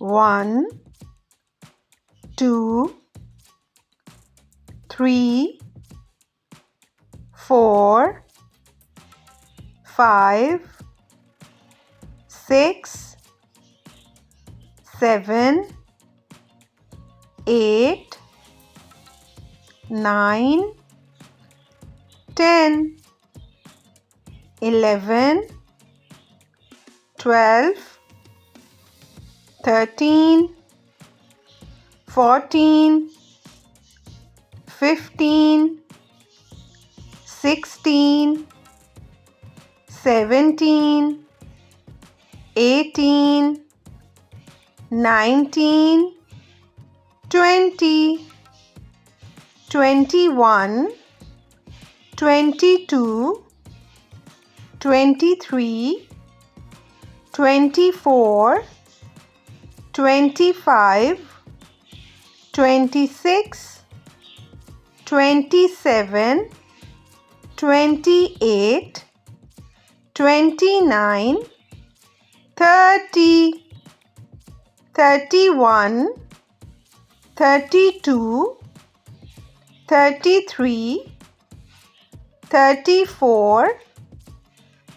1, 2, 3, 4, 5, 6, 7, 8, 9, 10, 11, 12, 13, 14, 15, 16, 17, 18, 19, 20, 21, 22, 23, 24, 25, 26, 27, 28, 29, 30, 31, 32, 33, 34,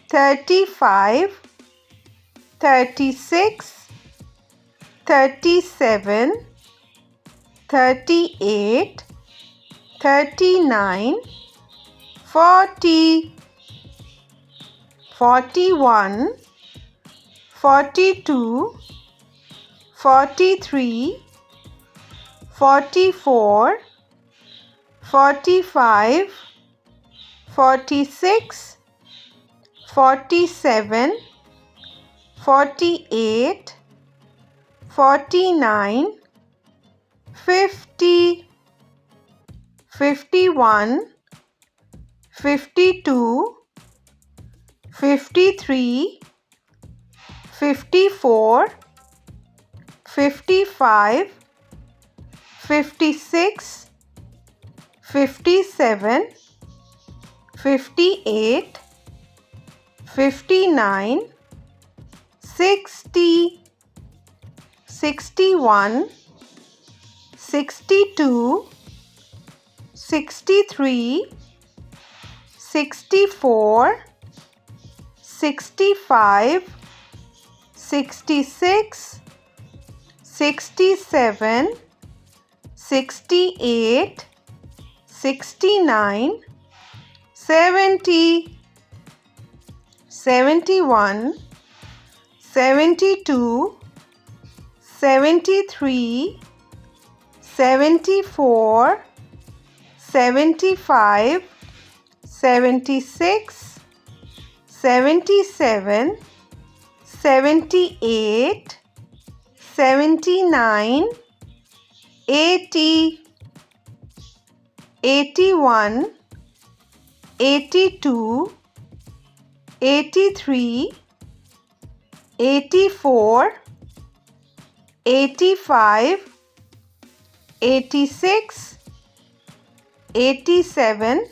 35, 36, 37, 38, 39, 40, 41, 42, 43, 44, 45, 46, 47, 48, 49, 50, 51, 52, 53, 54, 55, 56, 57, 58, 59, 60, 61, 62, 63, 64, 65, 66, 67, 68, 69, 70, 71, 72, 73, 74, 75, 76, 77, 78, 79, 80, 81, 82, 83, 84, 85, 86, 87,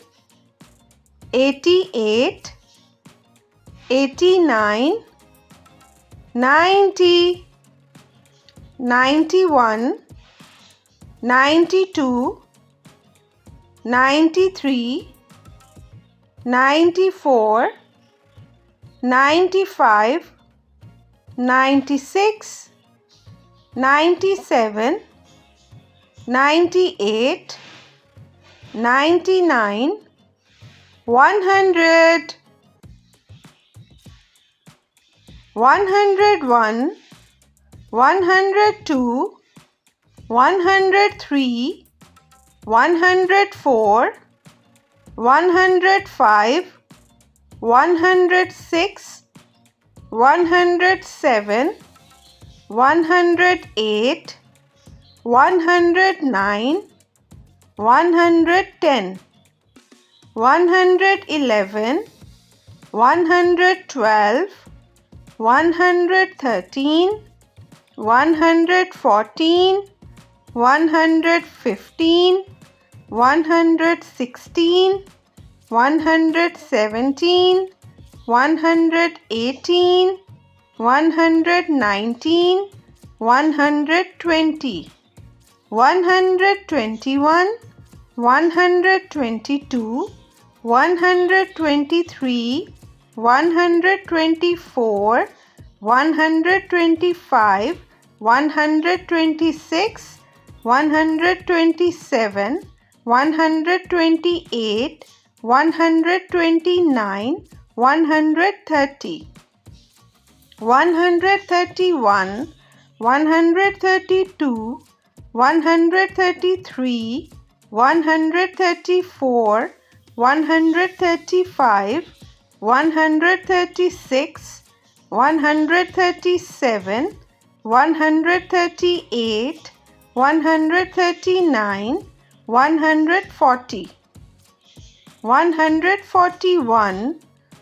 88, 89, 90, 91, 92, 93, 94, 95, 96, 97, 98, 99, 100, 101, 102, 103, 104, 105, 106, 107, 108, 109, 110, 111, 112, 113, 114, 115, 116, 117, 118, 119, 120, 121, 122, 123, 124, 125, 126, 127, 128, 129, 130, 131, 132, 133, 134, 135, 136, 137, 138, 139, 140, 141,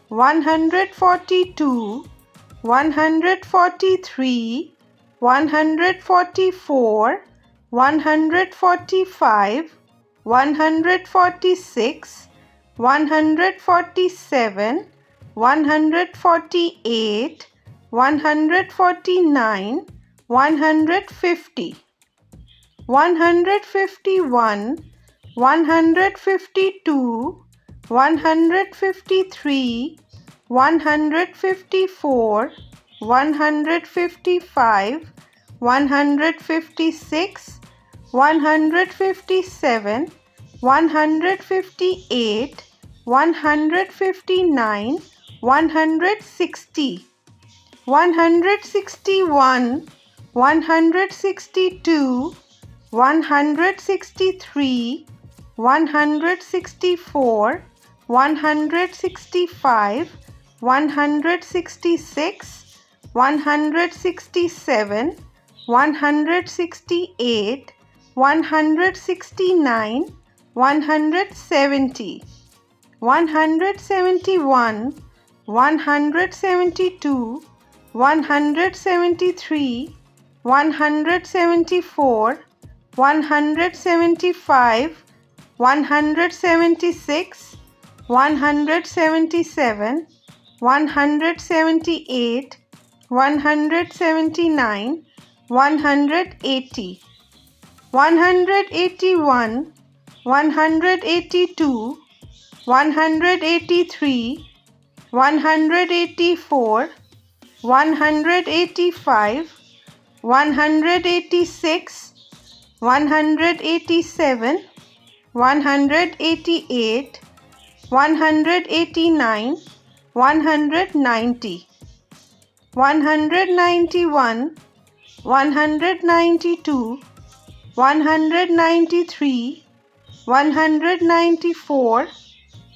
142, 143, 144, 145, 146, 147, 148, 149, 150, 151, 152, 153, 154, 155, 156, 157, 158, 159, 160, 161, 162, 163, 164, 165, 166, 167, 168, 169, 170, 171, 172, 173, 174, 175, 176, 177, 178, 179, 180, 181, 182, 183, 184, 185, 186, 187, 188, 189, 190, 191, 192, 193, 194,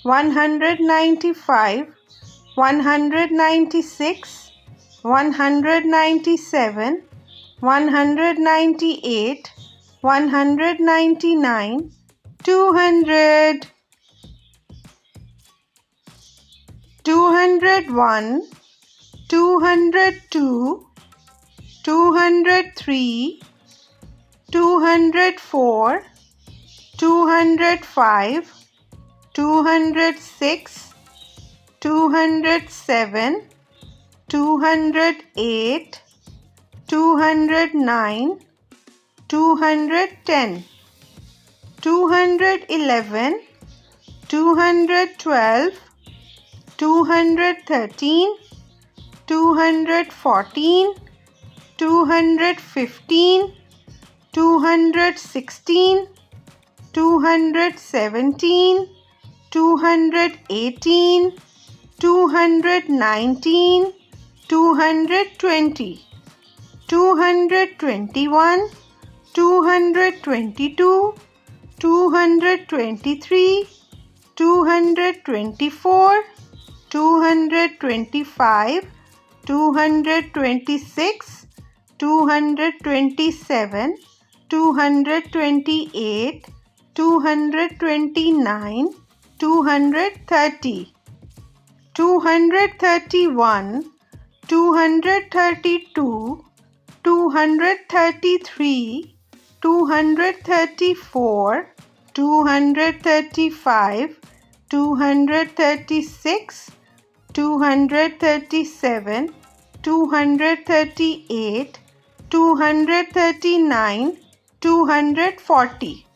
195, 196, 197, 198, 199, 200, 201, 202, 203, 204, 205, 206, 207, 208, 209, 210, 211, 212, 213, 214, 215, 216, 217, 218, 219, 220, 221, 222, 223, 224, 225, 226, 227, 228, 229, 230, 231, 232, 233, 234, 235, 236, 237, 238, 239, 240,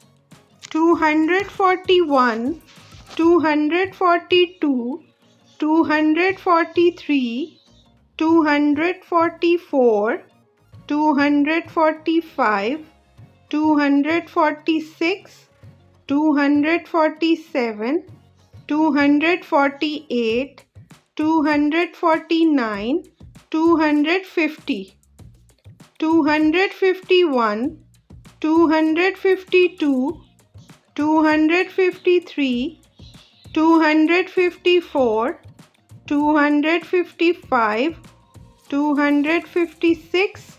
241, 242, 243, 244, 245, 246, 247, 248, 249, 250, 251, 252, 253, 254, 255, 256,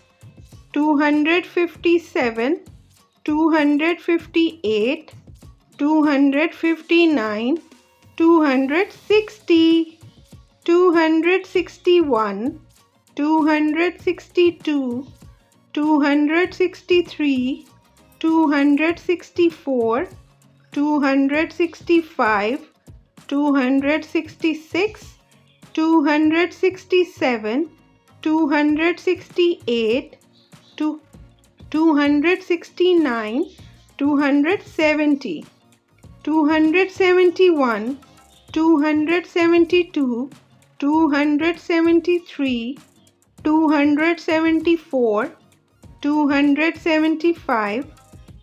257, 258, 259, 260, 261, 262, 263, 264, 265, 266, 267, 268, 269, 270, 271, 272, 273, 274, 275,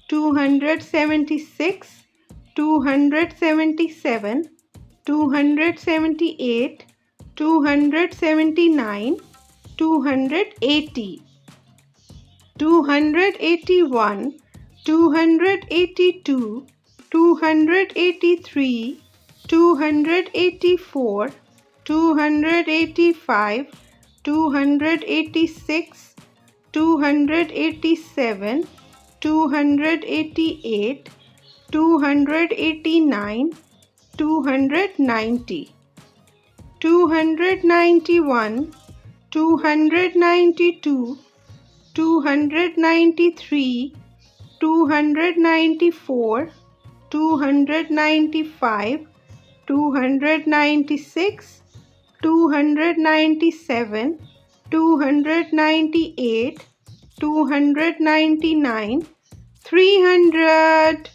276, 277, 278, 279, 280, 281, 282, 283, 284, 285, 286, 287, 288, 289, 290, 291, 292, 293, 294, 295, 296, 297, 298, 299, 300.